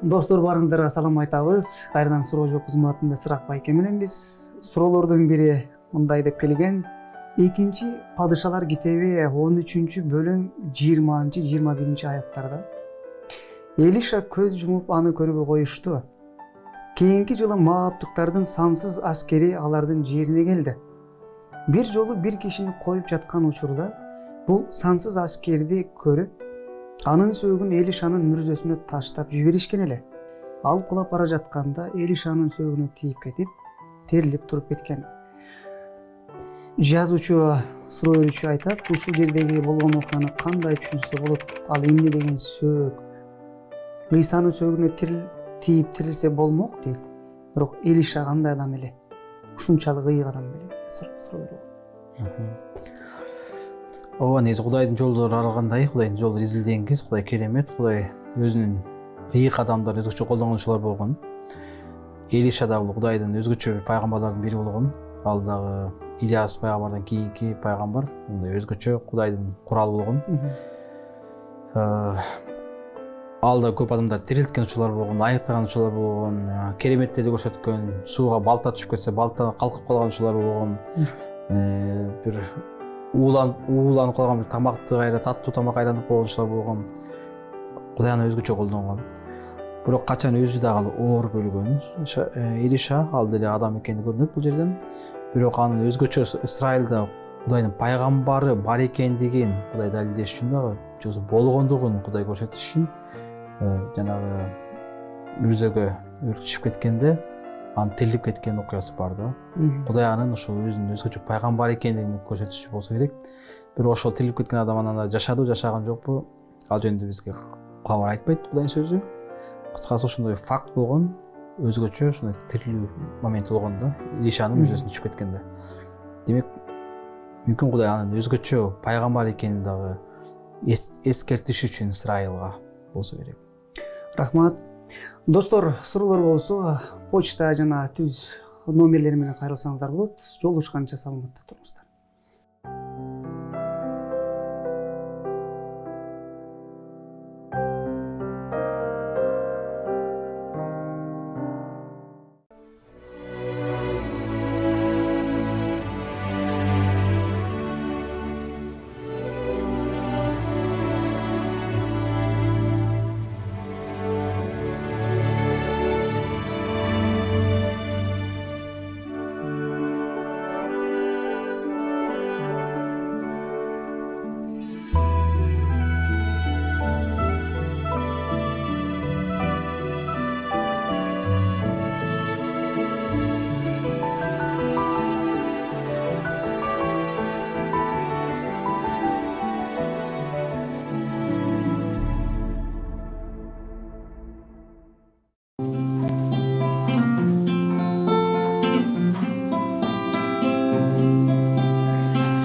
Достор барыңыздарга салам айтабыз. Кайрадан суроо жок кызматында Сырак байке менен биз. Суроолордун бири мындай деп келген. Экинчи Падышалар китеби 13-бөлүм 20-21 аяттарда Элиша көз жумуп аны көрүүгө коюшту. Кийинки жылы Моабтыктардын сансыз аскери алардын жерине келди. Бир жолу бир кишини коюп жаткан учурда бул сансыз аскерди көрүп, анын сөөгүн Элишанын мүрзөсүнө таштап жиберишкен эле. Ал кулап бара жатканда Элишанын сөөгүнө тийип кетип, терилип туруп кеткен. Жазуучу суроо берүүчү айтат, ушул жердеги болгон окуяны кандай түшүнсө болот? Ал эмне деген сөөгү? Ыйсанын сөөгүнө тийип тирилсе болмок дейт. Бирок Элиша кандай адам эле? Ушунчалык ыйык адам беле? Суроо берүү. Ооба, негизи Кудайдын жолдору ар кандай, Кудайдын жолдору изилденгиз, Кудай керемет, Кудай өзүнүн ыйык адамдарын өзгөчө колдонгончулар болгон. Элиша да бул Кудайдын өзгөчө пайгамбарлардын бири болгон. Ал дагы Илияс пайгамбардан кийинки пайгамбар, мындай өзгөчө Кудайдын куралы болгон. Ал да көп адамдар тирилткен учурлар болгон, айыктаган учурлар болгон, кереметтерди көрсөткөн, сууга балта түшүп кетсе, балта калкып калган учурлар болгон. Бир ууланып калган бир тамакты кайра таттуу тамак айланып койгон учурлар болгон. Кудай аны өзгөчө колдонгон. Бирок качан өзү дагы оор бөлгөн. Элиша ал деле адам экени көрүнөт бул жерден. Бирок анын өзгөчө Израилда Кудайдын пайгамбары бар экендигин Кудай далилдеш үчүн дагы, же болгондугун Кудай көрсөтүш үчүн жанагы мүрзөгө өрт түшүп кеткенде анын тирилип кеткен окуясы бар да. Кудай анын ушул өзүнүн өзгөчө пайгамбар экендигин көрсөтүчү болсо керек. Бирок ошол тирилип кеткен адам анан жашады, жашаган жокпу? Ал жөнүндө бизге кабар айтпайт Кудайдын сөзү. Кыскасы ошондой факт болгон, өзгөчө ушундай тирилүү моменти болгон да, Илишанын мүрзөсүнө түшүп кеткенде. Демек, мүмкүн Кудай анын өзгөчө пайгамбар экенин дагы эскертиш үчүн Израилга болсо керек. Рахмат. Достор, суроолор болсо почта жана түз номерлери менен кайрылсаңыздар болот. Жолугушканча саламатта туруңуздар.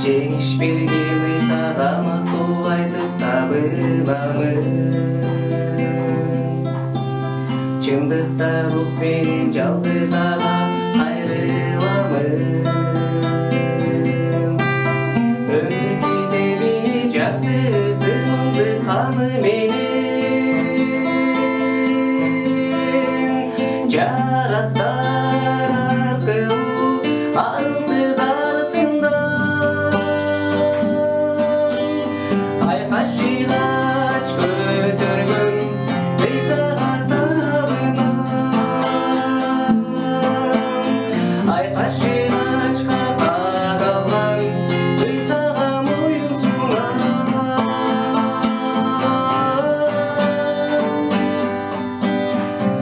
Жеңиш берген Ыйсага мактоо айтып табынамын. Чындыкта рух менен жалгыз ага кайрыламын. Өмүр китебине жазды сыймыңды каны менен. Жараттар аркылуу арылды артында. Айкаш жыгач көтөргөн Ыйсага табынам. Айкаш жыгач ката калган Ыйсага моюн сунам.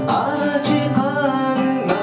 Ара чыкканына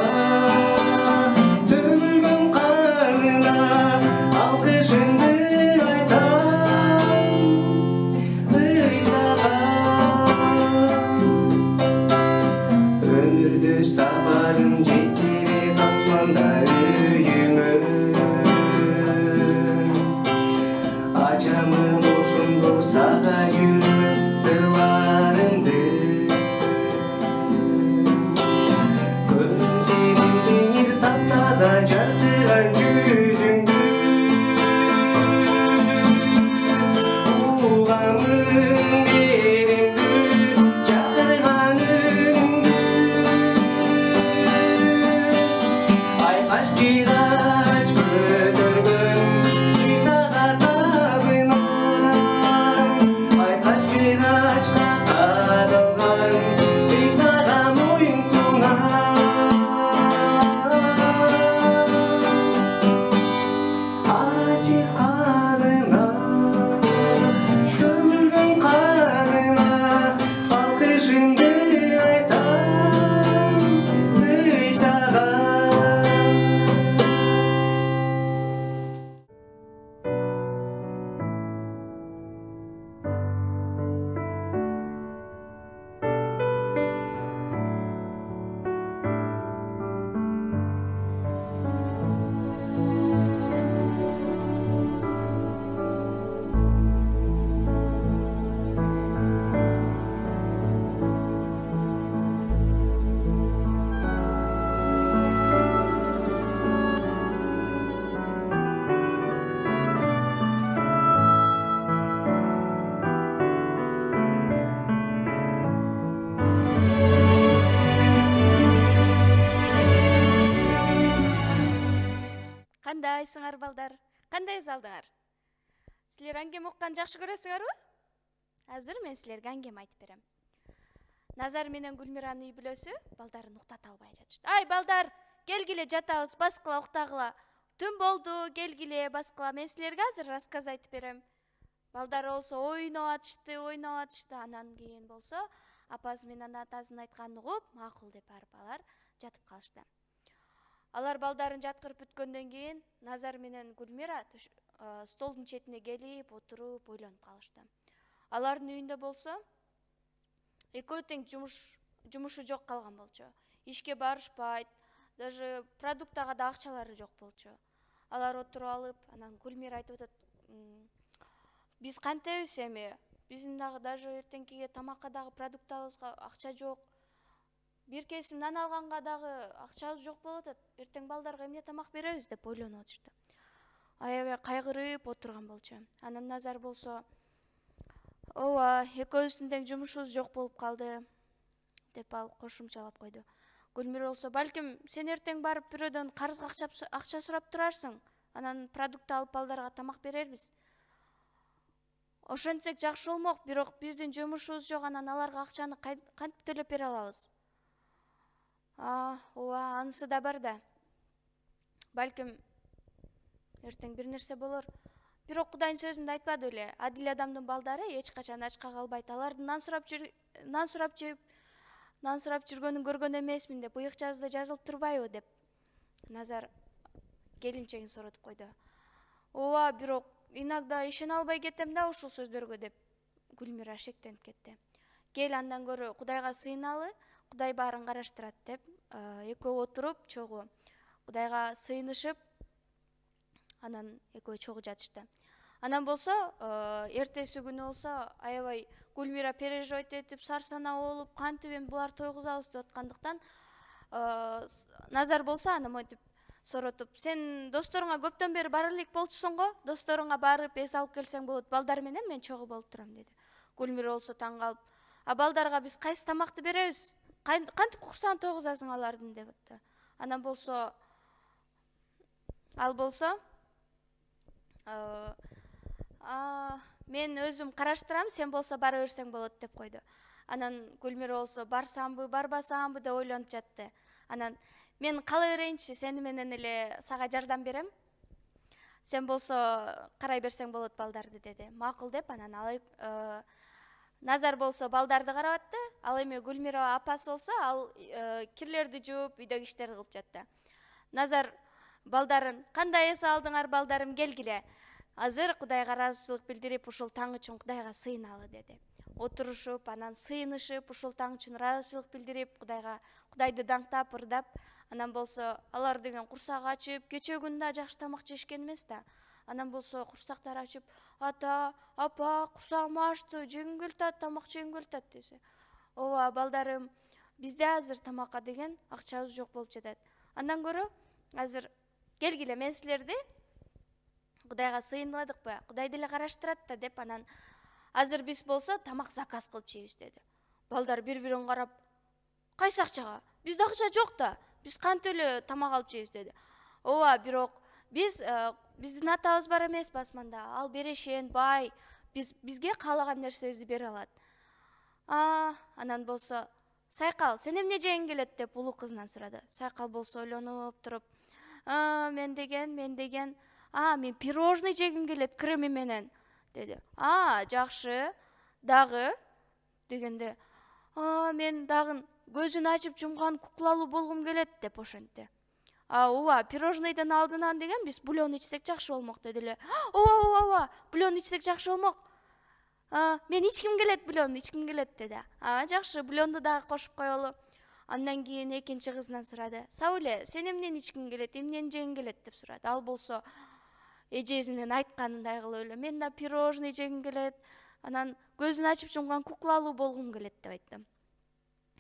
шындыгыңды айтам үй сага. Кандайсыңар балдар? Кандай залдыңар? Силер аңгем оккан жакшы көрөсүңөрбү? Азыр мен силерге аңгем айтып берем. Назар менен Гүлмиранын үй бүлөсү балдарын уктата албай жатышты. Ай балдар, келгиле жатабыз, баскыла уктагыла. Түн болду, келгиле баскыла. Мен силерге азыр рассказ айтып берем. Балдар болсо ойноп атышты. Анан кийин болсо апасы менен атасынын айтканын угуп, макул деп барып алар жатып калышты. Алар балдарын жаткырып бүткөндөн кийин Назар менен Гүлмира столдун четине келип отуруп ойлонуп калышты. Алардын үйүндө болсо экөө тең жумушу жок калган болчу. Ишке барышпайт, даже продуктага да акчалары жок болчу. Алар отуруп алып, анан Гүлмира айтып атат: "Биз кантебиз эми? Биздин дагы даже эртеңкиге тамакка дагы продуктабызга акча жок. Бир кесим нан алганга дагы акчабыз жок болуп атат. Эртең балдарга эмне тамак беребиз?" деп ойлонуп атышты. Аябай кайгырып отурган болчу. Анан Назар болсо: "Ооба, экөөбүздүн тең жумушубуз жок болуп калды" деп ал кошумчалап койду. Гүлмира болсо: "Балким сен эртең барып бирөөдөн карызга акча сурап турарсың. Анан продукт алып балдарга тамак берербиз. Ошентсек жакшы болмок, бирок биздин жумушубуз жок, анан аларга акчаны кантип төлөп бере алабыз?" Ооба, анысы да бар да. Балким эртең бир нерсе болор. Бирок Кудайдын сөзүндө айтпады беле, адил адамдын балдары эч качан ачка калбайт. Алардын нан сурап жүргөнүн көргөн эмесмин деп ыйык жазууда жазылып турбайбы деп Назар келинчегин суротуп койду. "Ооба, бирок иногда ишене албай кетем да ушул сөздөргө" деп Гүлмира шектенип кетти. "Кел, андан көрө Кудайга сыйыналы, Кудай баарын караштырат" деп экөө отуруп чогуу Кудайга сыйынышып, анан экөө чогуу жатышты. Анан болсо эртеси күнү болсо аябай Гүлмира переживать этип, сарсанаа болуп, кантип эми булар тойгузабыз деп аткандыктан Назар болсо аны монтип соротуп: "Сен досторуңа көптөн бери бара элек болчусуң го, досторуңа барып эс алып келсең болот, балдар менен мен чогуу болуп турам" деди. Гүлмира болсо таң калып: "А балдарга биз кайсы тамакты беребиз? Кантип курсагын тойгузасың алардын" деп атты. Анан болсо ал болсо: "Мен өзүм караштырам, сен болсо бара берсең болот" деп койду. Анан Гүлмира болсо барсамбы, барбасамбы деп ойлонуп жатты. Анан: "Мен кала берейинчи, сени менен эле сага жардам берем. Сен болсо карай берсең болот балдарды" деди. Макул деп анан Назар болсо балдарды карап атты. Ал эми Гүлмира апасы болсо ал кирлерди жууп, үйдөгү иштерди кылып жатты. Назар балдарын: "Кандай эс алдыңар балдарым, келгиле. Азыр Кудайга ыраазычылык билдирип, ушул таң үчүн Кудайга сыйыналы" деди. Отурушуп, анан сыйынышып, ушул таң үчүн ыраазычылык билдирип, Кудайды даңктап, ырдап, анан болсо алар деген курсак ачып, кечээ күнү да жакшы тамак жешкен эмес да. Анан болсо курсактары ачып: "Ата, апа, курсагым ачты, жегим келатат, тамак жегим келатат" десе. "Ооба балдарым, бизде азыр тамакка деген акчабыз жок болуп жатат. Андан көрө азыр келгиле, мен силерди Кудайга сыйынбадыкпы, Кудай деле караштырат да" деп анан азыр биз болсо тамак заказ кылып жейбиз деди. Балдар бири-бирин карап: "Кайсы акчага? Бизде акча жок да. Биз кантип эле тамак алып жейбиз" деди. "Ооба, бирок биздин атабыз бар эмеспи асманда? Ал берешен, бай. Бизге каалаган нерсебизди бере алат." Анан болсо: "Сайкал, сен эмне жегиң келет?" деп улуу кызынан сурады. Сайкал болсо ойлонуп туруп: Мен деген, мен пирожный жегим келет креми менен" деди. Жакшы. Дагы дегенде: Мен дагы көзүн ачып жумган куклалуу болгум келет деп ошентти. Ооба, пирожныйдын алдынан деген биз бульон ичсек жакшы болмок деди эле. Ооба, бульон ичсек жакшы болмок. Мен ичким келет, бульон ичким келет деди. Жакшы, бульонду дагы кошуп коелу. Андан кийин экинчи кызынан сурады. Сауле, сен эмнени ичкиң келет, эмнени жегиң келет деп сурады. Ал болсо эжесинин айтканындай кылып эле, мен да пирожный жегим келет, анан көзүн ачып жумган куклалуу болгум келет деп айтты.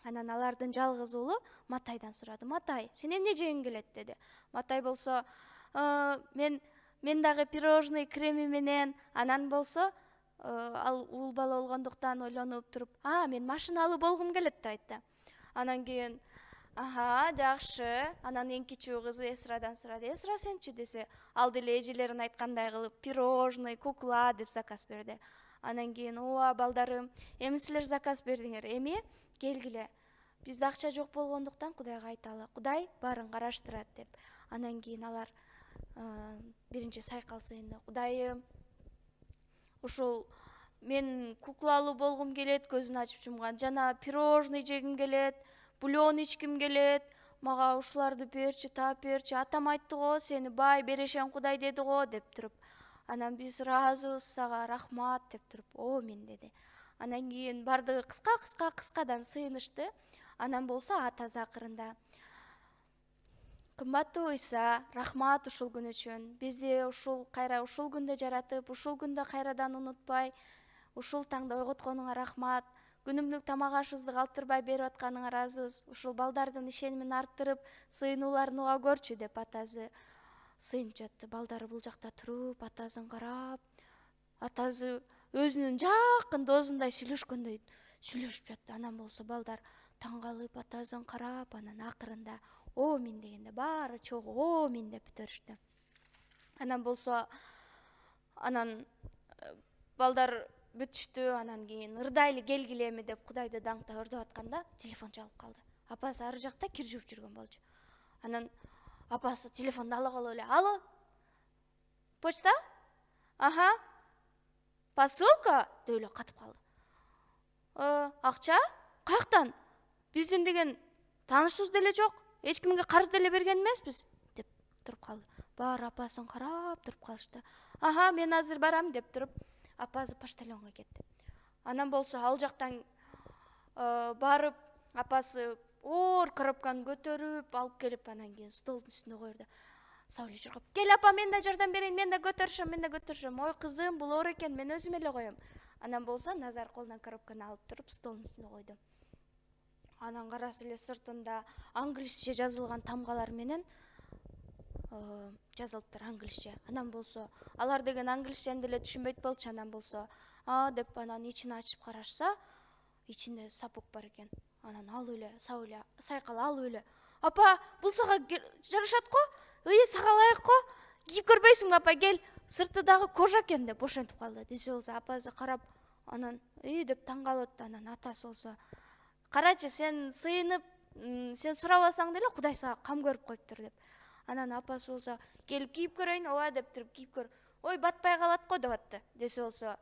Анан алардын жалгыз уулу Матайдан сурады. Матай, сен эмне жегиң келет деди. Матай болсо, мен дагы пирожный креми менен, анан болсо ал уул бала болгондуктан ойлонуп туруп, мен машиналуу болгум келет деп айтты. Анан кийин, жакшы. Анан эң кичүү кызы Эсрадан сурады. Эсра сенчи десе, ал деле эжелерин айткандай кылып пирожный, кукла деп заказ берди. Анан кийин, ооба балдарым, эми силер заказ бердиңер, эми келгиле. Бизде акча жок болгондуктан Кудайга айталы. Кудай баарын караштырат деп. Анан кийин алар биринчи сайкал сыйынды. Кудайым, ушул мен куклалуу болгум келет, көзүн ачып жумган, жана пирожный жегим келет, бульон ичким келет, мага ушуларды берчи, таап берчи. Атам айтты го, сени бай берешен Кудай деди го деп туруп. Анан биз ыраазыбыз, сага рахмат деп туруп, мен деди. Анан кийин бардыгы кыскадан сыйынышты. Анан болсо атасы акырында, кымбаттуу Ыйса, рахмат ушул күн үчүн. Бизди ушул күндө жаратып, ушул күндө кайрадан унутпай, ушул таңда ойготконуңа рахмат. Күнүмдүк тамак ашыбызды калтырбай берип атканыңа ыраазыбыз. Ушул балдардын ишенимин арттырып, сыйынууларын уга көрчү деп атасы сыйынып жатты. Балдары бул жакта туруп, атасын карап, атасы өзүнүн жакын досундай сүйлөшкөндөй сүйлөшүп жатты. Анан болсо балдар таң калып атасын карап, анан акырында «Омин» дегенде баары чогуу «Омин» деп бүтөрүштү. Анан болсо балдар бүтүштү. Анан кийин ырдайлы келгиле эми деп Кудайды даңктап ырдап атканда телефон чалып калды. Апасы ары жакта кир жууп жүргөн болчу. Анан апасы телефонду ала калып эле: «Алло, почта? Посылка?» деп эле катып калды. «Акча? Каяктан? Биздин деген таанышыбыз деле жок. Эч кимге карыз деле берген эмеспиз» деп туруп калды. Баары апасын карап туруп калышты. Мен азыр барам деп туруп, апасы почтальонго кетти. Анан болсо ал жактан барып, апасы оор коробканы көтөрүп алып келип, анан кийин столдун үстүнө коерду. Сауле чуркап: «Кел апа, мен да жардам берейин, мен да көтөрүшөм. Ой кызым, бул оор экен, мен өзүм эле коем». Анан болсо Назар колунан коробканы алып туруп столдун үстүнө койду. Анан караса эле сыртында англисче жазылган тамгалар менен жазылыптыр, англисче. Анан болсо алар деген англисчени деле түшүнбөйт болчу. Анан болсо деп анан ичин ачып карашса, ичинде сапог бар экен. Анан алып эле сайкал алып эле: «Апа, бул сага жарашат го? Сага ылайык го? Кийип көрбөйсүңбү апа, кел. Сырты дагы кожа экен» деп ошентип калды. Десе болсо апасы карап, анан деп таң калып атты. Анан атасы болсо: «Карачы, сен сыйынып, сен сурабасаң деле Кудай сага кам көрүп коюптур» деп. Анан апасы болсо: «Келип кийип көрөйүн?» «Ооба» деп туруп кийип көр. «Ой, батпай калат го» деп атты. Десе болсо: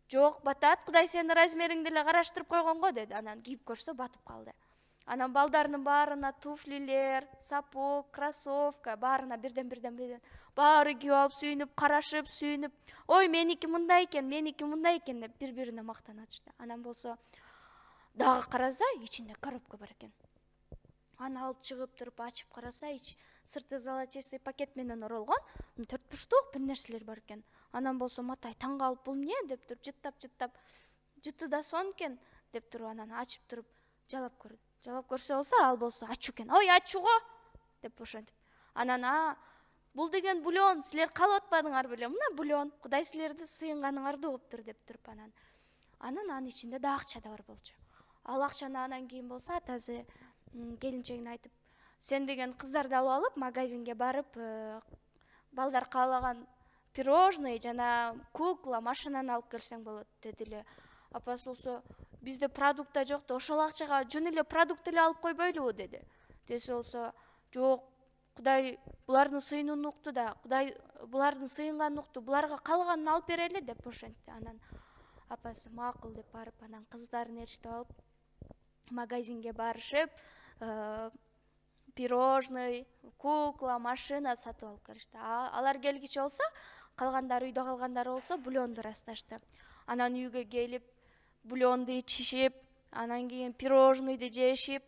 «Жок, батат, Кудай сенин размериңди эле караштырып койгон го» деди. Анан кийип көрсө батып калды. Анан балдарынын баарына туфлилер, сапог, кроссовка баарына бирден баары кийип алып сүйүнүп, карашып, сүйүнүп: «Ой, меники мындай экен деп бири-бирине мактанышты. Анан болсо дагы караса, ичинде коробка бар экен. Аны алып чыгып туруп ачып караса, сырты золотистый пакет менен оролгон, 4 бурчтук бир нерселер бар экен. Анан болсо Матай таң калып, бул эмне деп туруп жыттап жытты да сон экен деп туруп, анан ачып туруп жалап көрдү. Жалап көрсө болсо, ал болсо ачуу экен. «Ой, ачуу го» деп ошентип. Анан бул деген бульон, силер калып атпадыңар беле? Мына бульон, Кудай силерди сыйынганыңарды угуптур деп туруп, анан анын ичинде да акча да бар болчу. Ал акчаны анан кийин болсо атасы келинчегине айтып: «Сен деген кыздарды алып алып, магазинге барып, балдар каалаган пирожный жана кукла, машинаны алып келсең болот» деди эле. Апасы болсо: «Бизде продукт да жок да, ошол акчага жөн эле продукт эле алып койбойлубу?» деди. Десе болсо: «Жок, Кудай булардын сыйынууну укту да, Кудай булардын сыйынганын укту, буларга калганын алып берели» деп ошентти. Анан апасы макул деп барып, анан кыздарын ээрчитип алып, магазинге барышып пирожный, кукла, машина сатып алып келишти. Алар келгиче болсо, калгандары үйдө калгандары болсо бульонду ырасташты. Анан үйгө келип бульонду ичишип, анан кийин пирожныйды жешип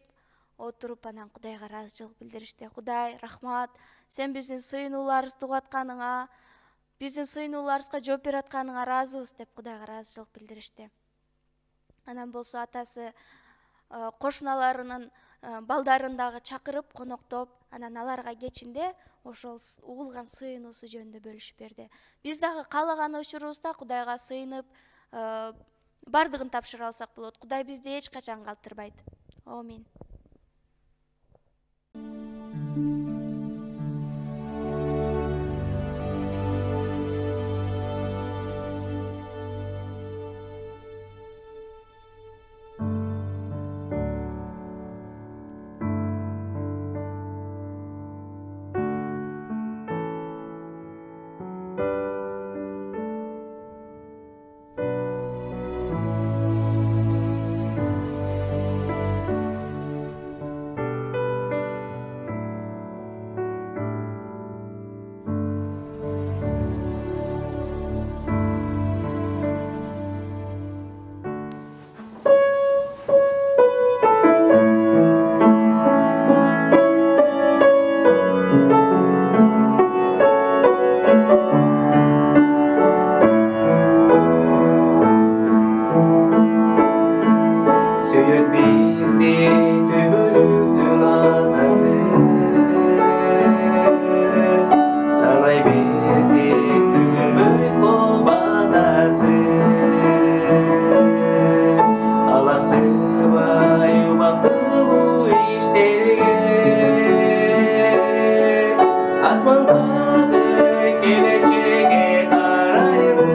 отуруп, анан Кудайга ыраазычылык билдиришти. Кудай, рахмат, сен биздин сыйынууларыбызды угуп атканыңа, биздин сыйынууларыбызга жооп берип атканыңа ыраазыбыз деп Кудайга ыраазычылык билдиришти. Анан болсо атасы кошуналарынын балдарын дагы чакырып, коноктоп, анан аларга кечинде ошол угулган сыйынуусу жөнүндө бөлүшүп берди. Биз дагы каалаган учурубузда Кудайга сыйынып, бардыгын тапшыра алсак болот. Кудай бизди эч качан калтырбайт. Амин. Сүйет бизди түбөлүктүн атасы, санай берсек түгөнбөйт кол батасы. Алаксыбай убактылуу иштерге, асмандагы келечекке карайлы.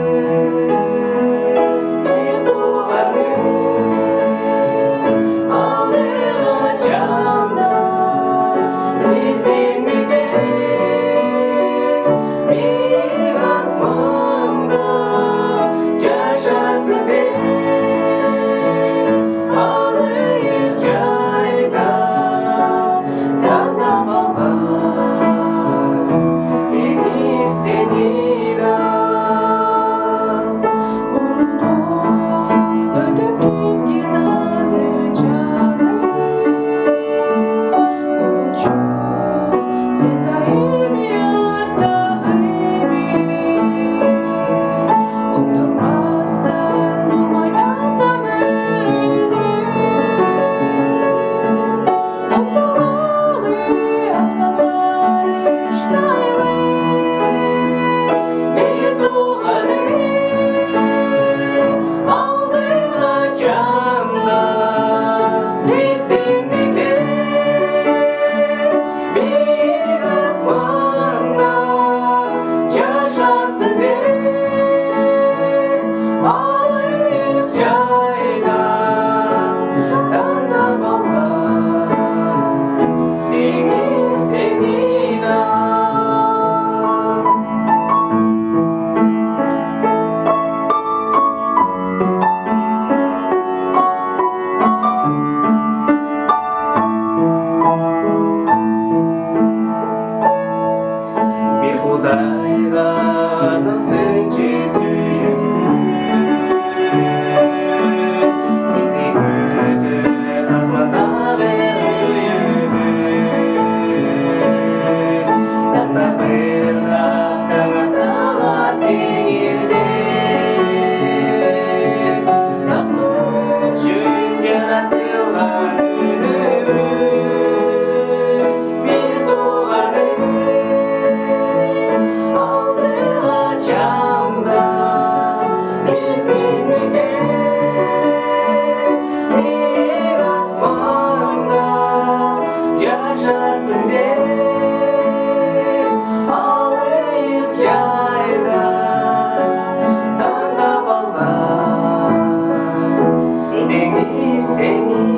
Seni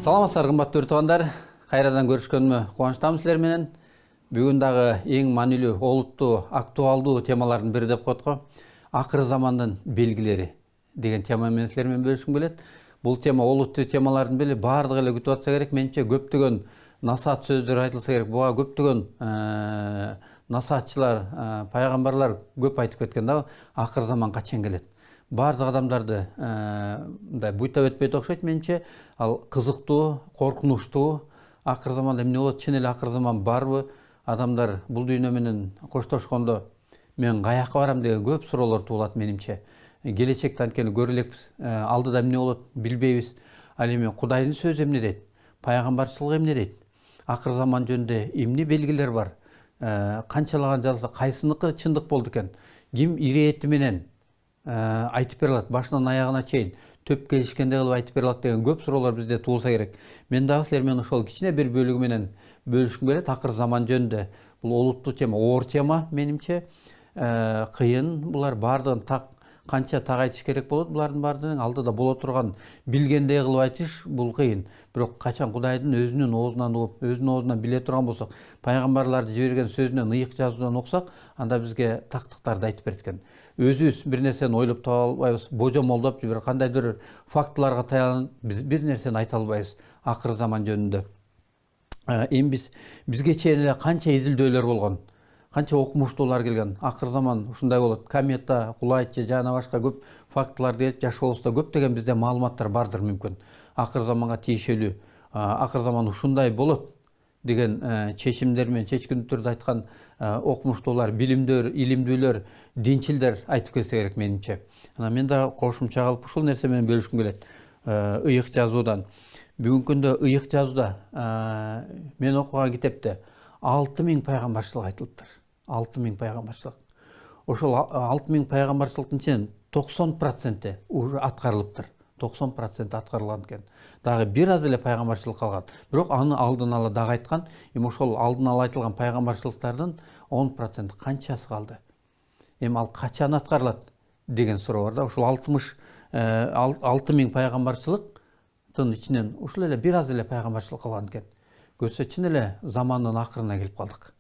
Саламатсыздар кымбаттуу көрүүчүлөр, кайрадан көрүшкөнүмө кубанычтамын силер менен. Бүгүн дагы эң маанилүү, олуттуу, актуалдуу темалардын бири деп коет го. Акыры замандын белгилери деген тема менен силер менен бөлүшкүм келет. Бул тема олуттуу темалардын бери баардыгы эле күтүп атса керек. Менимче көптөгөн насаат сөздөр айтылса керек. Буга көптөгөн насаатчылар, пайгамбарлар көп айтып кеткен да, акыры заман качан келет. Бардык адамдарды мындай буйтап өтпөйт окшойт менимче. Ал кызыктуу, коркунучтуу. Акыры заманда эмне болот? Чын эле акыры заман барбы? Адамдар бул дүйнө менен коштошкондо мен каяка барам деген көп суроолор туулат менимче. Келечекти анткени көрө элекпиз. Алдыда эмне болот билбейбиз. Ал эми Кудайдын сөзү эмне дейт? Пайгамбарчылык эмне дейт? Акыры заман жөнүндө эмне белгилер бар? Канчалаган жазылса, кайсыныкы чындык болду экен? Ким ирети менен айтып бере алат, башынан аягына чейин төп келишкендей кылып айтып бере алат деген көп суроолор бизде туулса керек. Мен дагы силер менен ошол кичине бир бөлүгү менен бөлүшкүм келет. Акыры заман жөнүндө бул олуттуу тема, оор тема менимче. Кыйын булар баардыгын канча так айтыш керек болот, булардын баардыгын алдыда боло турган билгендей кылып айтыш бул кыйын. Бирок качан Кудайдын өзүнүн оозунан угуп, өзүнүн оозунан биле турган болсок, пайгамбарларды жиберген сөзүнөн, ыйык жазуудан окусак, анда бизге тактыктарды айтып берет экен. Өзүбүз бир нерсени ойлоп таба албайбыз, божомолдоп, бир кандайдыр фактыларга таянып биз бир нерсени айта албайбыз акыры заман жөнүндө. Эми бизге чейин эле канча изилдөөлөр болгон, канча окумуштуулар келген. Акыры заман ушундай болот. Комета кулайт же жана башка көп фактылар келип, жашообузда көптөгөн бизде маалыматтар бардыр мүмкүн. Акыры заманга тиешелүү, акыры заман ушундай болот деген чечимдер менен чечкиндүү айткан окумуштуулар, илимдүүлөр, динчилдер айтып келсе керек менимче. Анан мен да кошумча кылып ушул нерсе менен бөлүшкүм келет. Ыйык жазуудан. Бүгүнкү күндө ыйык жазууда мен окуган китепте 6000 пайгамбарчылык айтылыптыр. 6000 пайгамбарчылык. Ошол 6000 пайгамбарчылыктын ичинен 90% уже аткарылыптыр. 90% аткарылган экен. Дагы бир аз эле пайгамбарчылык калган. Бирок аны алдын ала дагы айткан. Эми ошол алдын ала айтылган пайгамбарчылыктардын 10% канчасы калды? Эми ал качан аткарылат деген суроо бар да. Ошол 6000 пайгамбарчылыктын ичинен ушул эле бир аз эле пайгамбарчылык калган экен. Көрсө чын эле замандын акырына келип калдык.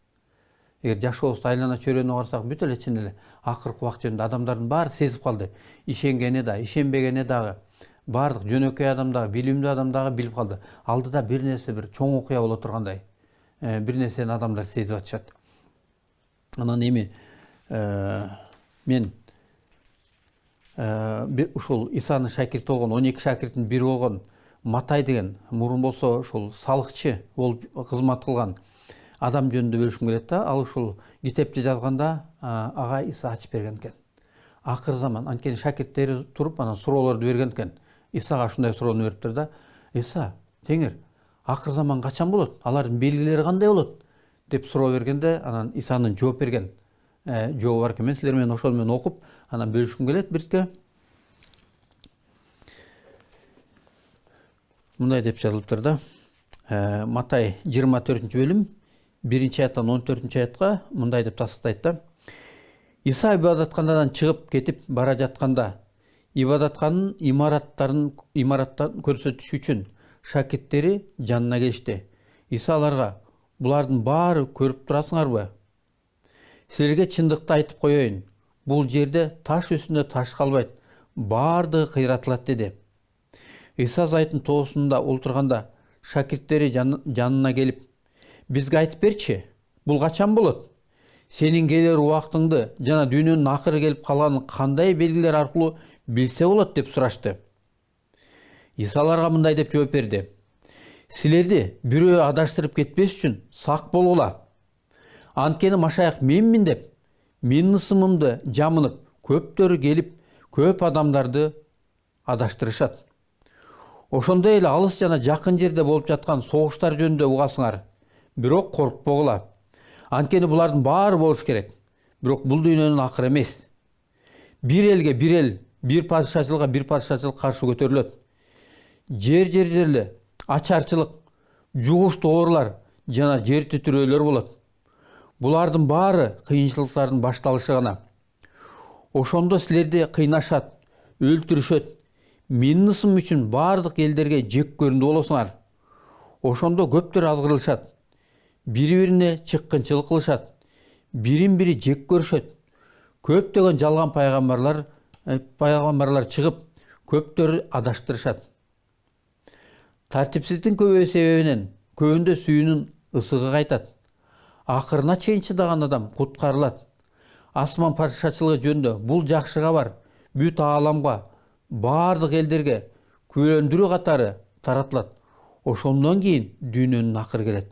Эгер жашообузду айлана чөйрөнү карасак, бүт эле чын эле акыркы убакыт жөнүндө адамдардын баары сезип калды. Ишенгени да, ишенбегени дагы, баардык жөнөкөй адам дагы, билимдүү адам дагы билип калды. Алдыда бир нерсе, бир чоң окуя боло тургандай, бир нерсени адамдар сезип атышат. Анан эми мен ушул Исанын шакирти болгон, 12 шакирттин бири болгон Матай деген, мурун болсо ушул салыкчы болуп кызмат кылган адам жөнүндө бөлүшкүм келет да. Ал ушул китепти жазганда ага Иса ачып берген экен. Акыры заман, анткени шакирттери туруп анан суроолорду берген экен. Исага ушундай суроону бериптир да. Иса, теңир, акыры заман качан болот? Алардын белгилери кандай болот? Деп суроо бергенде, анан Исанын жооп берген жообу бар экен. Мен силер менен ошол менен окуп, анан бөлүшкүм келет бирке. Мындай деп жазылыптыр да. Матай 24-бөлүм 1-аяттан 14-аятка мындай деп тастыктайт да. Иса ибадатканадан чыгып кетип бара жатканда ибадатканын имараттарын көрсөтүш үчүн шакирттери жанына келишти. Иса аларга: "Булардын баары көрүп турасыңарбы? Силерге чындыкты айтып коеюн. Бул жерде таш үстүндө таш калбайт, баардыгы кыйратылат" деди. Иса зайтын тоосунда олтурганда шакирттери жанына келип: "Бизге айтып берчи, бул качан болот? Сенин келер убактыңды жана дүйнөнүн акыры келип калганын кандай белгилер аркылуу билсе болот?" деп сурашты. Иса аларга мындай деп жооп берди: "Силерди бирөө адаштырып кетпес үчүн сак болгула. Анткени Машаяк менмин деп менин ысымымды жамынып, көптөрү келип, көп адамдарды адаштырышат. Ошондой эле алыс жана жакын жерде болуп жаткан согуштар жөнүндө угасыңар. Бирок коркпогула. Анткени булардын баары болуш керек. Бирок бул дүйнөнүн акыры эмес. Бир элге бир эл, бир падышачылыкка бир падышачылык каршы көтөрүлөт. Жер-жерле ачарчылык, жугуштуу оорулар жана жер титирөөлөр болот. Булардын баары кыйынчылыктардын башталышы гана. Ошондо силерди кыйнашат, өлтүрүшөт. Менин ысым үчүн баардык элдерге жек көрүндү болосуңар. Ошондо көптөр азгырылышат, бири-бирине чыккынчылык кылышат, бирин-бири жек көрүшөт. Көптөгөн жалган пайгамбарлар чыгып, көптөрү адаштырышат. Тартипсиздиктин көбөйүү себебинен көбүндө сүйүүнүн ысыгы кайтат. Акырына чейин чыдаган адам куткарылат. Асман падышачылыгы жөнүндө бул жакшы кабар бүт ааламга, бардык элдерге күлөндүрүү катары таратылат. Ошондон кийин дүйнөнүн акыры келет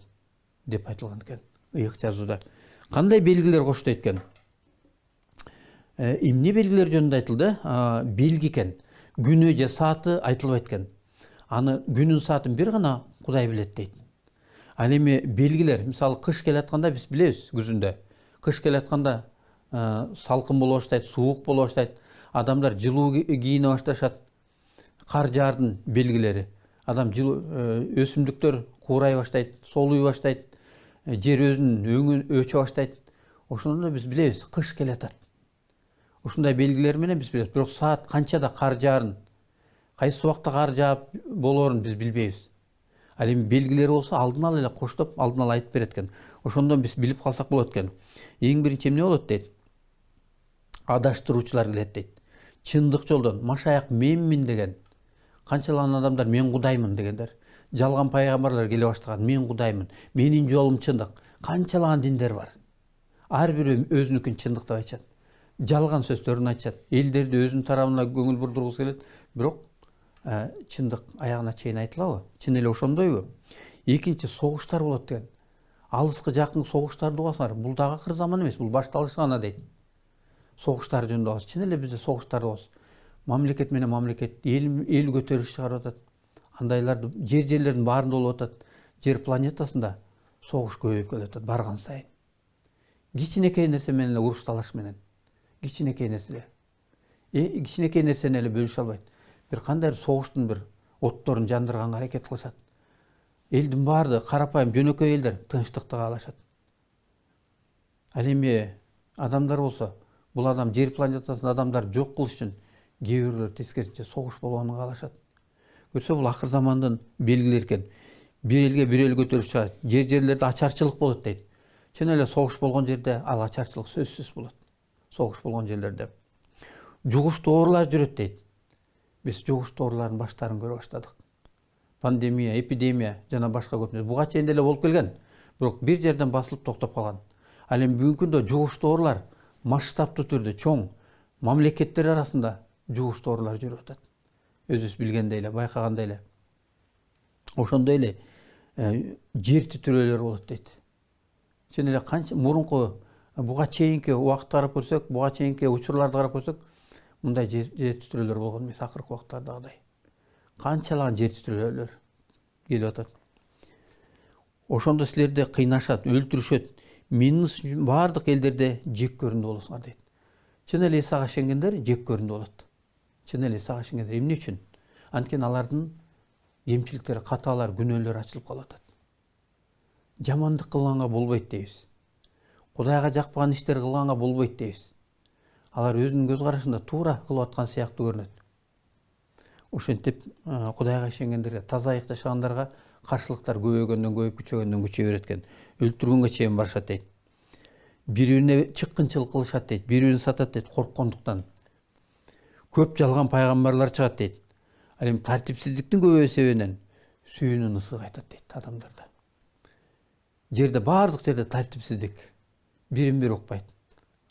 деп айтылган экен ыйык жазууда. Кандай белгилер коштойт экен? Эмне белгилер жөнүндө айтылды? Белги экен. Күнү же сааты айтылбайт экен. Аны күнүн саатын бир гана Кудай билет дейт. Ал эми белгилер, мисалы кыш келатканда биз билебиз, күзүндө. Кыш келатканда салкын боло баштайт, суук боло баштайт. Адамдар жылуу кийине башташат. Кар жаардын белгилери. Адам өсүмдүктөр куурай баштайт, солуй баштайт, жер өзүнүн өңү өчө баштайт. Ошондо биз билебиз, кыш келатат. Ушундай белгилер менен биз билебиз. Бирок саат канчада кар жаарын, кайсы убакта кар жаап болоорун биз билбейбиз. Ал эми белгилери болсо алдын ала эле коштоп, алдын ала айтып берет экен. Ошондон биз билип калсак болот экен. Эң биринчи эмне болот дейт? Адаштыруучулар келет дейт. Чындык жолдон Машаяк менмин деген. Канчалаган адамдар мен Кудаймын дегендер. Жалган пайгамбарлар келе баштаган, мен Кудаймын, менин жолум чындык. Канчалаган диндер бар. Ар бирөө өзүнүкүн чындык деп айтышат. Жалган сөздөрүн айтышат. Элдерди өзүнүн тарабына көңүл бурдургусу келет. Бирок чындык аягына чейин айтылабы? Чын эле ошондойбу? Экинчи, согуштар болот деген. Алыскы жакын согуштарды угасыңар. Бул дагы акыр заман эмес, бул башталышы гана дейт. Согуштар жөнүндө угасыз. Чын эле бизде согуштар угасыз. Мамлекет менен мамлекет, эл көтөрүш чыгарып атат. Андайларды жерлердин баарында болуп атат. Жер планетасында согуш көбөйүп келатат барган сайын. Кичинекей нерсе менен эле уруш талаш менен. Кичинекей нерсе. Кичинекей нерсени эле бөлүшө албайт. Бир кандай согуштун бир отторун жандырганга аракет кылышат. Элдин баардыгы карапайым жөнөкөй элдер тынчтыкты каалашат. Ал эми адамдар болсо, бул адам жер планетасында адамдар жок кылыш үчүн кээ бирлер тескерисинче согуш болгонун каалашат. Көрсө бул акыр замандын белгилери экен. Бир элге бир эл көтөрүш чыгат. Жерлерде ачарчылык болот дейт. Чын эле согуш болгон жерде ал ачарчылык сөзсүз болот. Согуш болгон жерлерде. Жугуштуу оорулар жүрөт дейт. Биз жугуштуу оорулардын баштарын көрө баштадык. Пандемия, эпидемия жана башка көп нерсе. Буга чейин деле болуп келген. Бирок бир жерден басылып токтоп калган. Ал эми бүгүнкү күндө жугуштуу оорулар масштабтуу түрдө чоң мамлекеттер арасында жугуштуу оорулар жүрүп атат. Өзүбүз билгендей эле, байкагандай эле. Ошондой эле жер титирөөлөр болот дейт. Чын эле канча мурунку буга чейинки убакытты карап көрсөк, буга чейинки учурларды карап көрсөк, мындай жер титирөөлөр болгон эмес акыркы убактардагыдай. Канчалаган жер титирөөлөр келип атат. Ошондо силерди кыйнашат, өлтүрүшөт. Менин бардык элдерде жек көрүндү болосуңар дейт. Чын эле Исага ишенгендер жек көрүндү болот. Чын эле Исага ишенгендер эмне үчүн? Анткени алардын кемчиликтери, каталар, күнөөлөрү ачылып калып атат. Жамандык кылганга болбойт дейбиз. Кудайга жакпаган иштер кылганга болбойт дейбиз. Алар өзүнүн көз карашында туура кылып аткан сыяктуу көрүнөт. Ошентип Кудайга ишенгендерге, таза жашагандарга каршылыктар көбөйгөндөн көбөйүп, күчөгөндөн күчөй берет экен. Өлтүргөнгө чейин барышат дейт. Бири-бирине чыккынчылык кылышат дейт, бири-бирин сатат дейт корккондуктан. Көп жалган пайгамбарлар чыгат дейт. Ал эми тартипсиздиктин көбөйүү себебинен сүйүүнүн ысыгы кайтат дейт адамдарда. Жерде бардык жерде тартипсиздик. Бирин-бири укпайт.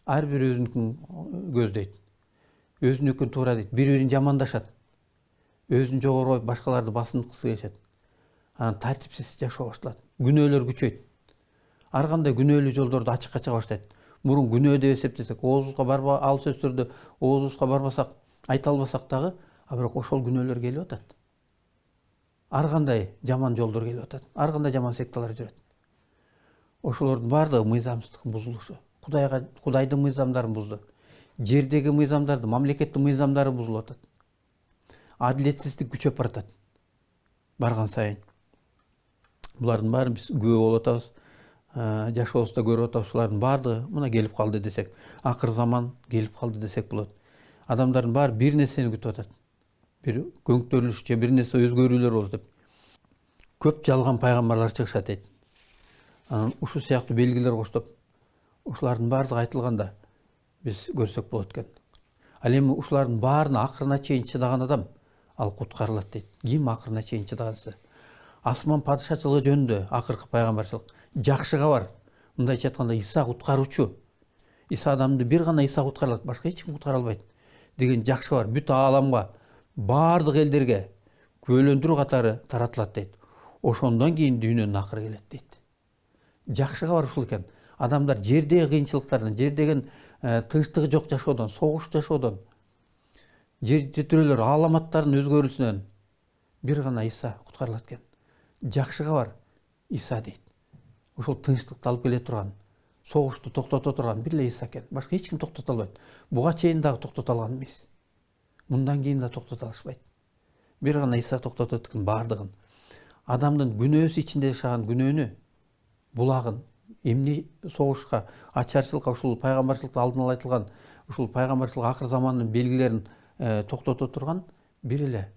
Ар бири өзүнүкүн көздөйт. Өзүнүкүн туура дейт, бири-бирин жамандашат. Өзүн жогору коюп башкаларды басынткысы келишет. Анан тартипсиз жашоо башталат. Күнөөлөр күчөйт. Ар кандай күнөөлүү жолдорду ачыкка чыга баштайт. Мурун күнөө деп эсептесек, оозубузга барба ал сөздөрдү оозубузга барбасак, айта албасак дагы, бирок ошол күнөөлөр келип атат. Ар кандай жаман жолдор келип атат. Ар кандай жаман секталар жүрөт. Ошолордун баардыгы мыйзамсыздыктын бузулушу. Кудайдын мыйзамдарын бузду. Жердеги мыйзамдарды, мамлекеттин мыйзамдары бузулуп атат. Адилетсиздик күчөп баратат. Барган сайын. Булардын баарын биз күбө болуп атабыз. Жашообузда көрүп атабыз. Булардын баардыгы мына келип калды десек, акыр заман келип калды десек болот. Адамдардын баары бир нерсени күтүп атат. Бир көңтөрүлүш же бир нерсе өзгөрүүлөр болот деп. көп жалган пайгамбарлар чыгышат дейт. Анан ушул сыяктуу белгилер коштоп, ушулардын баардыгы айтылганда биз көрсөк болот экен. Ал эми ушулардын баарына акырына чейин чыдаган адам ал куткарылат дейт. Ким акырына чейин чыдагансы? Асман падышачылыгы жөнүндө акыркы пайгамбарчылык жакшы кабар. Мындайча айтканда Иса куткаруучу. Иса адамды бир гана Иса куткара алат, башка эч ким куткара албайт деген жакшы кабар бүт ааламга, баардык элдерге күбөлөндүрүү катары таратылат дейт. Ошондон кийин дүйнөнүн акыры келет дейт. Жакшы кабар ушул экен. Адамдар жердеги кыйынчылыктардан, жердеген тынчтыгы жок жашоодон, согуш жашоодон, жер титирөөлөр, ааламаттардын өзгөрүүсүнөн бир гана Иса куткарылат экен. Жакшы кабар Иса дейт. Ушул тынчтыкты алып келе турган, согушту токтото турган бир эле Иса экен. Башка эч ким токтото албайт. Буга чейин дагы токтото алган эмес. Мындан кийин да токтото алышпайт. Бир гана Иса токтотот экен баардыгын. Адамдын күнөөсү ичинде жашаган күнөөнү, булагын, эмне согушка, ачарчылыкка, ушул пайгамбарчылыкта алдын ала айтылган, ушул пайгамбарчылык акыр замандын белгилерин токтото турган бир эле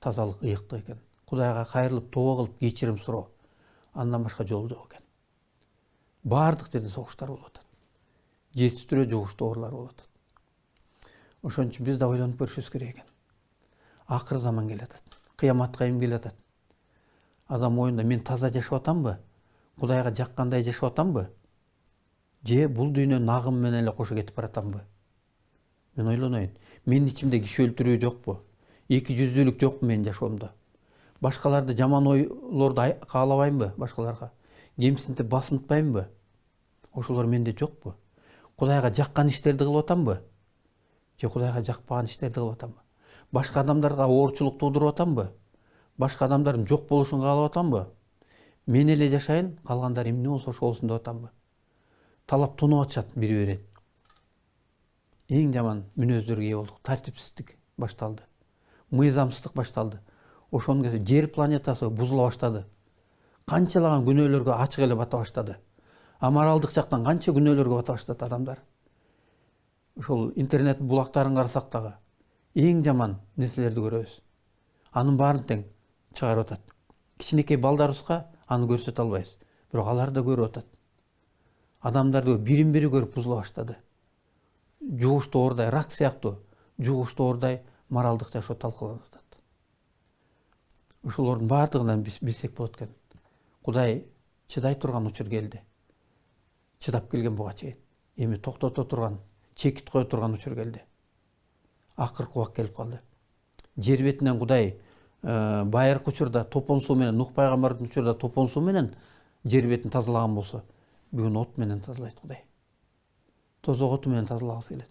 тазалык, ыйыктык экен. Кудайга кайрылып, тоо кылып, кечирим суроо. Андан башка жол жок экен. Баардык жерде согуштар болуп атат. Жер титирөө, жугуштуу оорулар болуп атат. Ошон үчүн биз да ойлонуп көрүшүбүз керек экен. Акыр заман келатат. Кыямат кайым келатат. Адам оюнда мен таза жашап атамбы? Кудайга жаккандай жашап атамбы? Же бул дүйнөнүн агымы менен эле кошо кетип баратамбы? Мен ойлонойн. Менин ичимде киши өлтүрүү жокпу? Эки жүздүүлүк жокпу менин жашоомдо? Башкаларды жаман ойлорду каалабаймбы башкаларга? Кемсинтип басынтпаймбы? Ошолор менде жокпу? Кудайга жаккан иштерди кылып атамбы? Же Кудайга жакпаган иштерди кылып атамбы? Башка адамдарга оорчулук туудуруп атамбы? Башка адамдардын жок болушун каалап атамбы? Мен эле жашайын, калгандар эмне болсо ошо болсун деп атамбы? Талап тонуп атышат бири-бирин. Эң жаман мүнөздөргө ээ болдук. Тартипсиздик башталды. Мыйзамсыздык башталды. Ошонун кезде жер планетасы бузула баштады. Канчалаган күнөөлөргө ачык эле бата баштады. Амаралдык жактан канча күнөөлөргө бата баштады адамдар. Ошол интернет булактарын карасак дагы эң жаман нерселерди көрөбүз. Анын баарын тең чыгарып атат. Кичинекей балдарыбызга аны көрсөтө албайбыз. Бирок алар да көрүп атат. Адамдарды бирин-бири көрүп бузула баштады. Жугуштуу оордай, рак сыяктуу жугуштуу оордай моралдык жашоо талкаланып атат. Ошолордун баардыгынан биз билсек болот экен. Кудай чыдай турган учур келди. Чыдап келген буга чейин. Эми токтото турган, чекит кое турган учур келди. Акыркы убак келип калды. Жер бетинен Кудай байыркы учурда топон суу менен, Нух пайгамбардын учурда топон суу менен жер бетин тазалаган болсо, бүгүн от менен тазалайт Кудай. Тозок оту менен тазалагысы келет.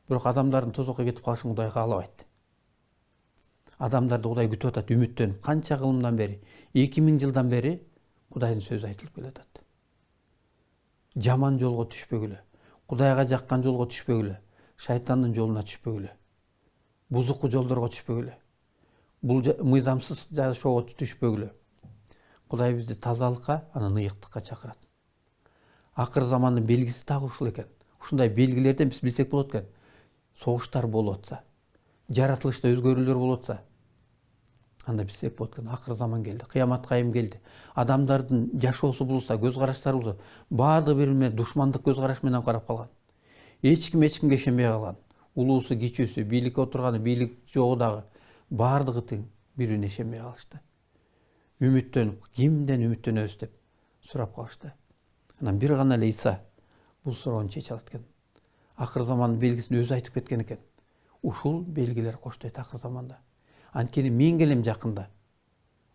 Бирок адамдардын тозокко кетип калышын Кудай каалабайт. Адамдарды Кудай күтүп атат, үмүттөнүп. Канча кылымдан бери, 2000 жылдан бери Кудайдын сөзү айтылып келатат. Жаман жолго түшпөгүлө, Кудайга жаккан жолго түшпөгүлө, шайтандын жолуна түшпөгүлө, бузуку жолдорго түшпөгүлө, бул мыйзамсыз жашоого түшпөгүлө. Кудай бизди тазалыкка, анан ыйыктыкка чакырат. Акыр замандын белгиси дагы ушул экен. Ушундай белгилерден биз билсек болот экен. Согуштар болуп атса, жаратылышта өзгөрүүлөр болуп атса, анда билсек болот экен. Акыр заман келди, кыямат кайым келди. Адамдардын жашоосу булса, көз караштары булса, баардыгы бири менен душмандык көз караш менен карап калган. Эч кимге ишенбей калган. Улуусу, кичүүсү, бийликке отурганы, бийлик жогу дагы баардыгы тең бири-бирине ишенбей калышты. Үмүттөнүп, кимден үмүттөнөбүз деп сурап калышты. Анан бир гана эле Иса бул суроону чече алат экен. Акыр замандын белгисин өзү айтып кеткен экен. Ушул белгилер коштойт акыр заманда. Анткени мен келем жакында.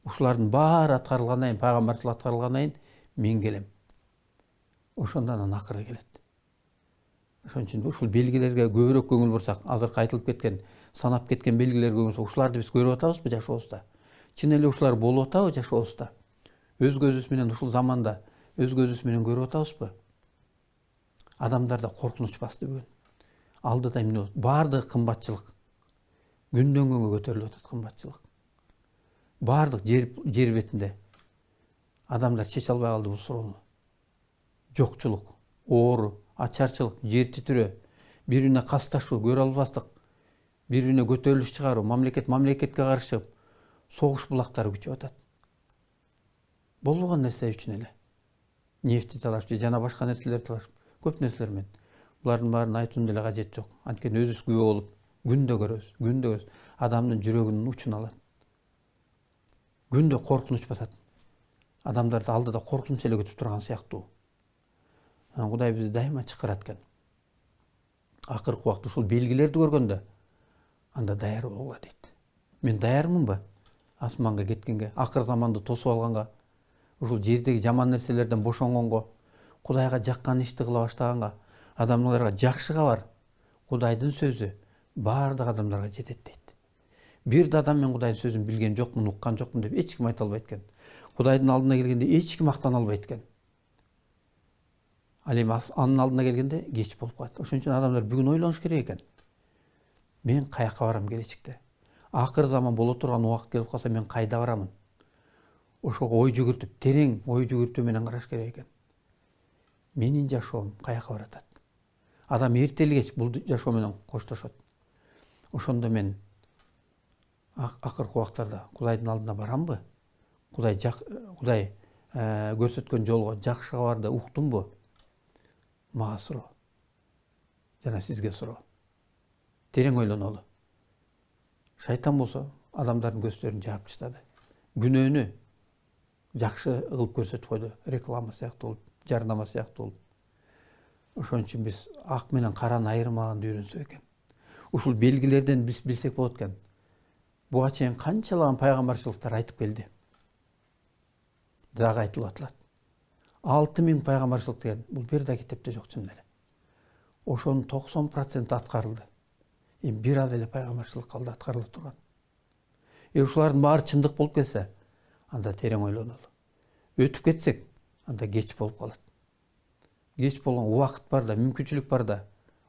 Ушулардын баары аткарылгандан кийин, пайгамбарчылык аткарылгандан кийин мен келем. Ошондон анан акыры келет. Ошон үчүн ушул белгилерге көбүрөөк көңүл бурсак, азыркы айтылып кеткен, санап кеткен белгилерге көңүл бурсак, ушуларды биз көрүп атабызбы жашообузда? Чын эле ушулар болуп атабы жашообузда? Өз көзүбүз менен ушул заманда өз көзүбүз менен көрүп атабызбы? Адамдарда коркунуч басты бүгүн. Алдыда эмне болот? Баардыгы кымбатчылык. Күндөн күнгө көтөрүлүп атат кымбатчылык. Баардык жер бетинде адамдар чече албай калды бул суроону. Жокчулук, оору, ачарчылык, жер титирөө, бири-бирине касташуу, көрө албастык, бири-бирине көтөрүлүш чыгаруу, мамлекетке каршы чыгып, согуш булактары күчөп атат. болбогон нерсе үчүн эле нефти талашып жана башка нерселерди талашып көп нерселер менен булардын баарын айтуунун деле кажети жок. Анткени өзүбүз күбө болуп күндө көрөбүз адамдын жүрөгүнүн учун алат. Күндө коркунуч басат. Адамдарды алдыда коркунуч эле күтүп турган сыяктуу. Кудай бизди дайыма чакырат экен. Акыркы убакта ушул белгилерди көргөндө анда даяр болгула дейт. Мен даярмынбы? Асманга кеткенге, акыр заманды тосуп алганга, ушул жердеги жаман нерселерден бошонгонго, Кудайга жаккан ишти кыла баштаганга, адамдарга жакшы кабар, Кудайдын сөзү баардык адамдарга жетет дейт. Бир да адам мен Кудайдын сөзүн билген жокмун, уккан жокмун деп эч ким айта албайт экен. Кудайдын алдына келгенде эч ким мактана албайт экен. Ал эми анын алдына келгенде кеч болуп калат. Ошон үчүн адамдар бүгүн ойлонуш керек экен. Мен каяка барам келечекте? Акыр заман боло турган убакыт келип калса мен кайда барамын? Ошого ой жүгүртүп, терең ой жүгүртүү менен караш керек экен. Менин жашоом каяка баратат? Адам эртели кеч бул жашоо менен коштошот. Ошондо мен акыркы убактарда Кудайдын алдына барамбы? Кудай көрсөткөн жолго жакшы кабарды уктумбу? Мага суроо. Жана сизге суроо. Терең ойлонолу. Шайтан болсо адамдардын көздөрүн жаап таштады. Күнөөнү жакшы кылып көрсөтүп койду. Реклама сыяктуу болуп, жарнама сыяктуу болуп. Ошон үчүн биз ак менен караны айырмаганды үйрөнсөк экен. Ушул белгилерден биз билсек болот экен. Буга чейин канчалаган пайгамбарчылыктар айтып келди. Дагы айтылып атылат. 6000 пайгамбарчылык деген бул бир да китепте жок чын эле. Ошонун 90% аткарылды. Эми бир аз эле пайгамбарчылык калды аткарылып турган. Ушулардын баары чындык болуп келсе, анда терең ойлонолу. Өтүп кетсек, анда кеч болуп калат. Кеч болгон убакыт бар да, мүмкүнчүлүк бар да,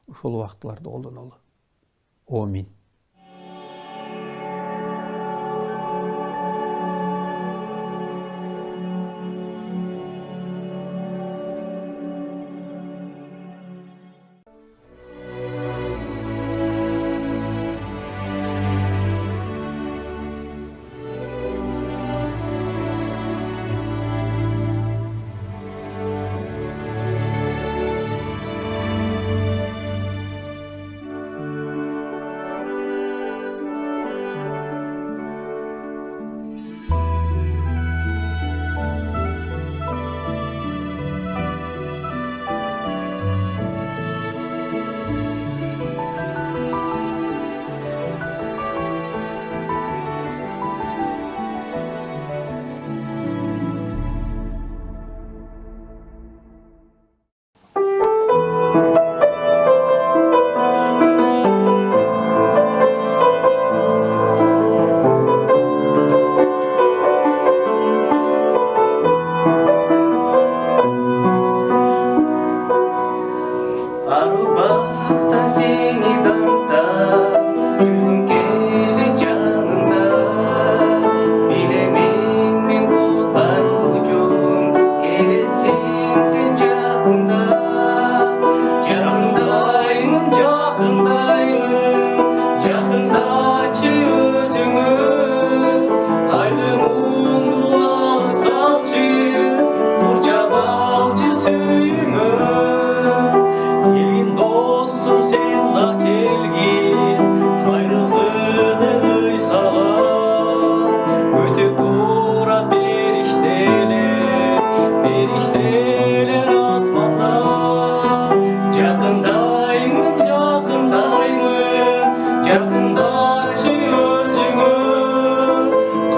ошол убактыларды колдонолу. Амин.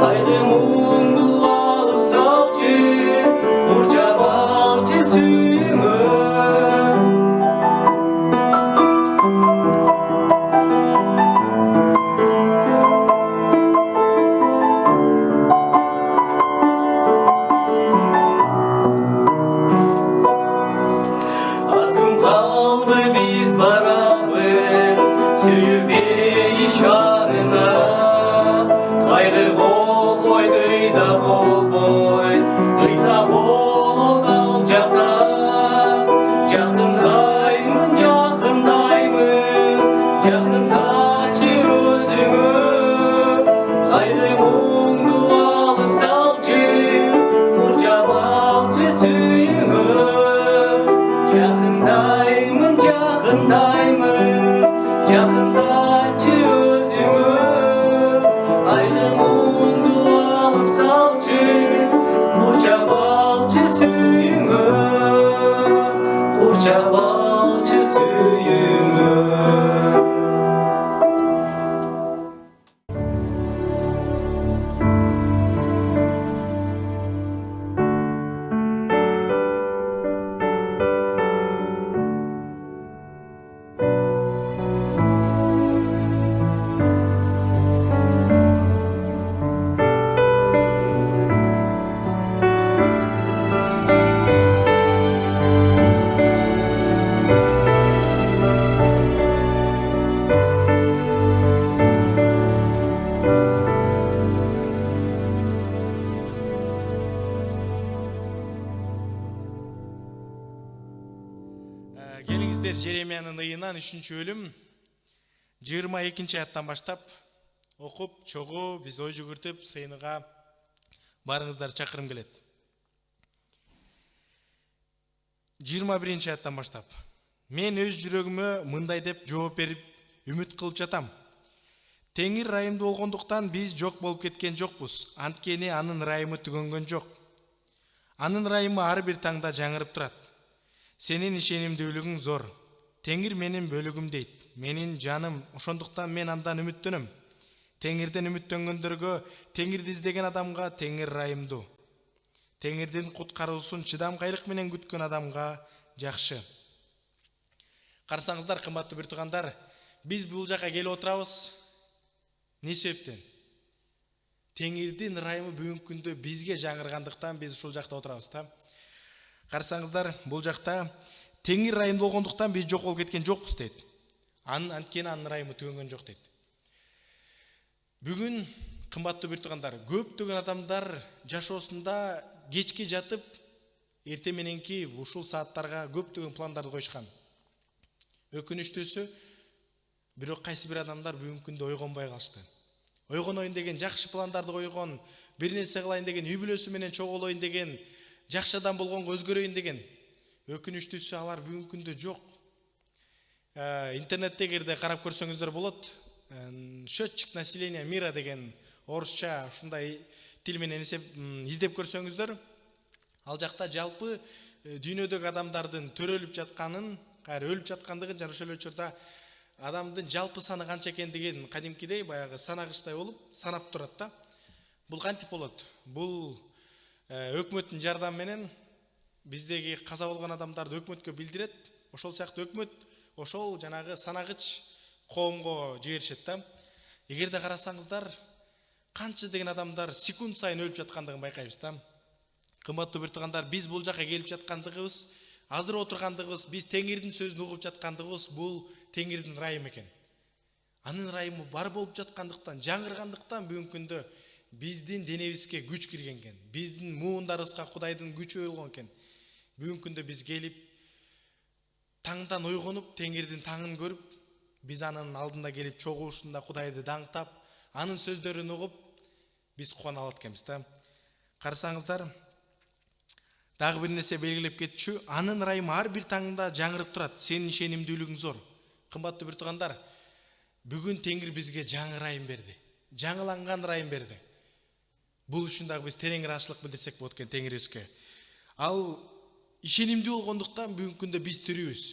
Кайды мұңды алып салчы, Иеремиянын ыйынан 3 бөлүм 22 аяттан баштап окуп, чогуу биз ой жүгүртүп сыйыныга барыңыздар чакырым келет. 21 аяттан баштап. Мен өз жүрөгүмө мындай деп жооп берип үмүт кылып жатам. Теңир райымды болгондуктан биз жок болуп кеткен жокпуз. Анткени анын райымы түгөнгөн жок. Анын райымы ар бир таңда жаңырып турат. Сенин ишенимдүүлүгүң зор. Теңир менин бөлүгүм дейт. Менин жаным, ошондуктан мен андан үмүттөнөм. Теңирден үмүттөнгөндөргө, теңирди издеген адамга теңир райымдуу. Теңирдин куткаруусун чыдамкайлык менен күткөн адамга жакшы. Карасаңыздар, кымбаттуу бир туугандар, биз бул жака келип отурабыз. Не себептен? Теңирдин райымы бүгүнкү күндө бизге жаңыргандыктан биз ушул жакта отурабыз да. Карасаңыздар, бул жакта теңир райымды болгондуктан биз жок болуп кеткен жокпуз дейт. Анткени анын райымы түгөнгөн жок дейт. Бүгүн кымбаттуу бир туугандар, көптөгөн адамдар жашоосунда кечки жатып, эртең мененки ушул сааттарга көптөгөн пландарды коюшкан. Өкүнүчтүүсү, бирок кайсы бир адамдар бүгүнкү күндө ойгонбой калышты. Ойгонойн деген, жакшы пландарды койгон, бир нерсе кылайын деген, үй бүлөсү менен чогулойн деген, жакшы адам болгонго өзгөрөйүн деген. Өкүнүчтүүсү, алар бүгүнкү күндө жок. Интернетте эгерде карап көрсөңүздөр болот. Счетчик населения мира деген орусча ушундай тил менен издеп көрсөңүздөр, ал жакта жалпы дүйнөдөгү адамдардын төрөлүп жатканын, өлүп жаткандыгын, жана ошол учурда адамдын жалпы саны канча экендигин кадимкидей баягы санагычтай болуп санап турат да. Бул кантип болот? Бул өкмөттүн жардамы менен биздеги каза болгон адамдарды өкмөткө билдирет. Ошол сыяктуу өкмөт ошол жанагы санагыч коомго жиберишет да. Эгерде карасаңыздар, канча деген адамдар секунд сайын өлүп жаткандыгын байкайбыз да. Кымбаттуу бир туугандар, биз бул жака келип жаткандыгыбыз, азыр отургандыгыбыз, биз теңирдин сөзүн угуп жаткандыгыбыз бул теңирдин райымы экен. Анын райымы бар болуп жаткандыктан, жаңыргандыктан бүгүнкү күндө биздин денебизге күч кирген экен. Биздин муундарыбызга Кудайдын күчү болгон экен. Бүгүнкү күндө биз келип таңдан ойгонуп, теңирдин таңын көрүп, биз анын алдында келип чогулушунда Кудайды даңктап, анын сөздөрүн угуп, биз кубана алат экенбиз да. Карасаңыздар, дагы бир нерсе белгилеп кетчү, анын райымы ар бир таңда жаңырып турат. Сенин ишенимдүүлүгүң зор. Кымбаттуу бир туугандар, бүгүн теңир бизге жаңы райым берди. Жаңыланган райым берди. Бул үчүн дагы биз терең ыраазычылык билдирсек болот экен теңирибизге. Ал ишенимдүү болгондуктан бүгүнкү күндө биз тирүүбүз.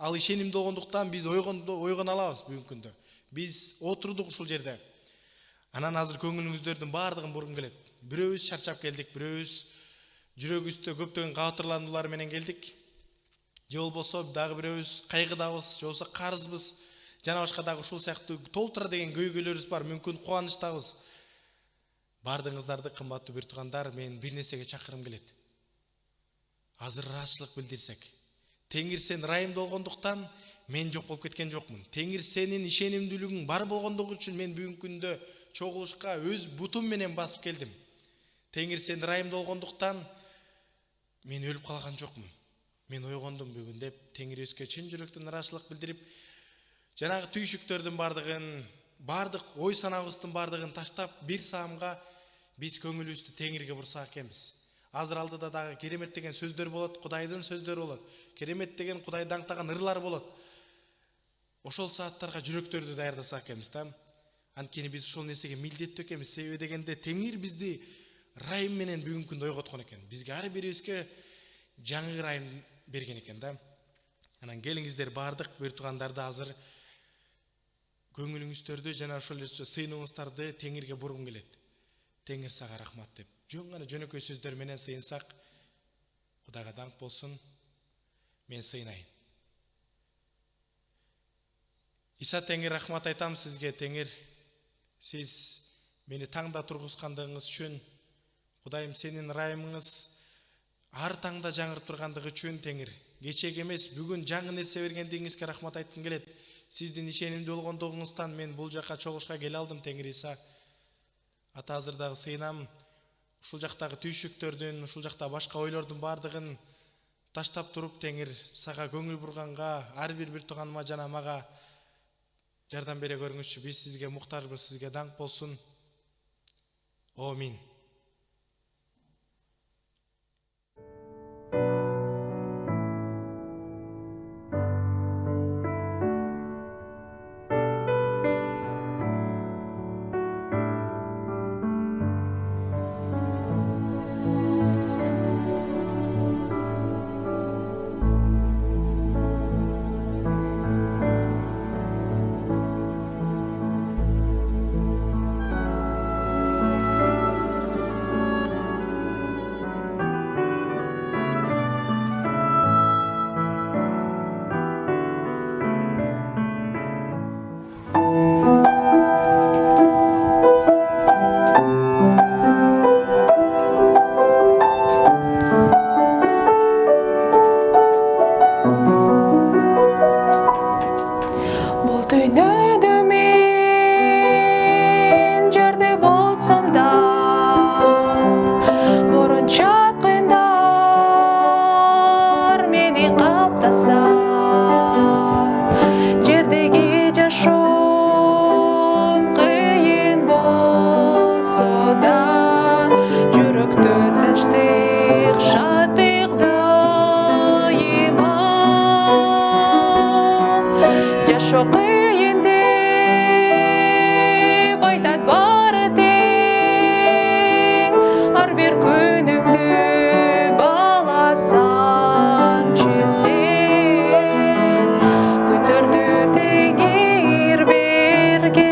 Ал ишенимдүү болгондуктан биз ойгоно алабыз бүгүнкү күндө. Биз отурдук ушул жерде. Анан азыр көңүлүңүздөрдүн баардыгын бургум келет. Бирөөбүз чарчап келдик, бирөөбүз жүрөгүбүздө көптөгөн каатырлануулар менен келдик. Же болбосо дагы бирөөбүз кайгыдабыз, же болбосо карызбыз, жана башка дагы ушул сыяктуу толтура деген көйгөйлөрүбүз бар, мүмкүн кубанычтабыз. Бардыгыңыздарды, кымбаттуу бир туугандар, мен бир нерсеге чакырым келет. Азыр ыраазычылык билдирсек. Теңир сен райымдуу болгондуктан мен жок болуп кеткен жокмун. Теңир сенин ишенимдүүлүгүң бар болгондугу үчүн мен бүгүнкү күндө чогулушка өз бутум менен басып келдим. Теңир сен райымдуу болгондуктан мен өлүп калган жокмун. Мен ойгондум бүгүн деп теңирибизге чын жүрөктөн ыраазычылык билдирип, жанагы түйшүктөрдүн бардыгын, бардык ой санабыздын бардыгын таштап, бир саамга биз көңүлүбүздү теңирге бурсак экенбиз. Азыр алдыда дагы керемет деген сөздөр болот, Кудайдын сөздөрү болот. Керемет деген Кудай даңктаган ырлар болот. Ошол сааттарга жүрөктөрдү даярдасак экенбиз да. Анткени биз ошол нерсеге милдеттүү экенбиз. Себеби дегенде теңир бизди райым менен бүгүнкү күндө ойготкон экен. Бизге ар бирибизге жаңы райым берген экен да. Анан келиңиздер бардык бир туугандарды азыр көңүлүңүздөрдү жана ошол эле сыйынуңуздарды теңирге бургум келет. Теңир сага рахмат деп. Жөн гана жөнөкөй сөздөр менен сыйынсак, Кудайга даңк болсун. Мен сыйынайын. Иса теңир, рахмат айтам сизге, теңир. Сиз мени таңда тургузгандыгыңыз үчүн, Кудайым, сенин райымыңыз ар таңда жаңырып тургандыгы үчүн, теңир. Кечеге эмес, бүгүн жаңы нерсе бергендигиңизге рахмат айткым келет. Сиздин ишенимдүү болгондугуңуздан мен бул жака чогулушка келе алдым, теңир Иса. Ата, азыр дагы сыйынам. Ушул жактагы түйшүктөрдүн, ушул жакта башка ойлордун бардыгын таштап туруп теңир сага көңүл бурганга, ар бир тууганыма жана мага жардам бере көрүңүзчү. Биз сизге муктажбыз, сизге даңк болсун. Амин. Бұл дүйнөдө мен жерде болсам да, мурун чапкындар мени каптаса, жердеги жашоом кыйын болсо да, жүрөктө тынчтык, шаттык дайыма. Жашоо кыйын деп айтат баары тең, ар бир күнүңдү бааласаңчы сен, күндөрдү теңир берген.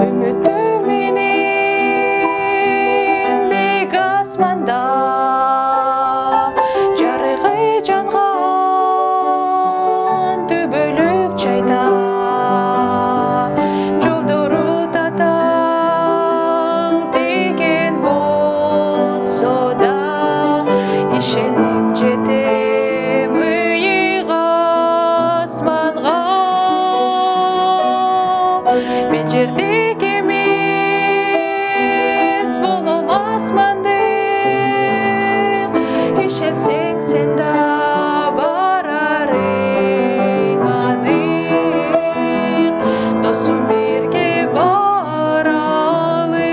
Үмүтү менен бийик асманда жарыгы жанган төбөлүк жайда, жолдору татаал тийген болсо да, ишенип жетем ыйык асманга. Мен жердик эмес болом асмандык, ишенсең сен да барарың анык, досум бирге баралы.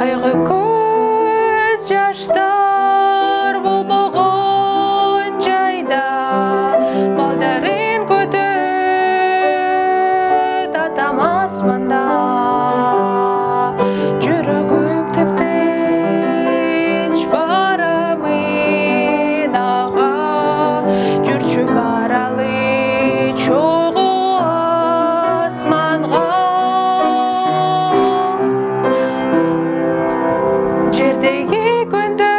Кайгы көз жаштар болбогон жайда, балдарын көтөт атам асманда. Жүрөгүм тептинч барамын ага, жүрчү баралы чогуу асманга. Жердеги күндөр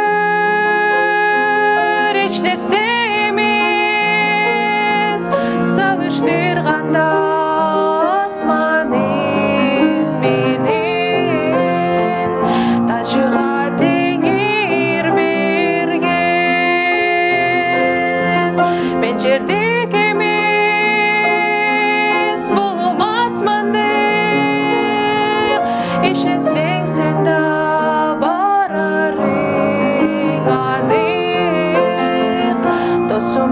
эч нерсе эмес, салыштырганда асманым менен, тажыга теңир берген. Мен жердик эмес болом асмандык, ишенсең сен да барарың анык, досум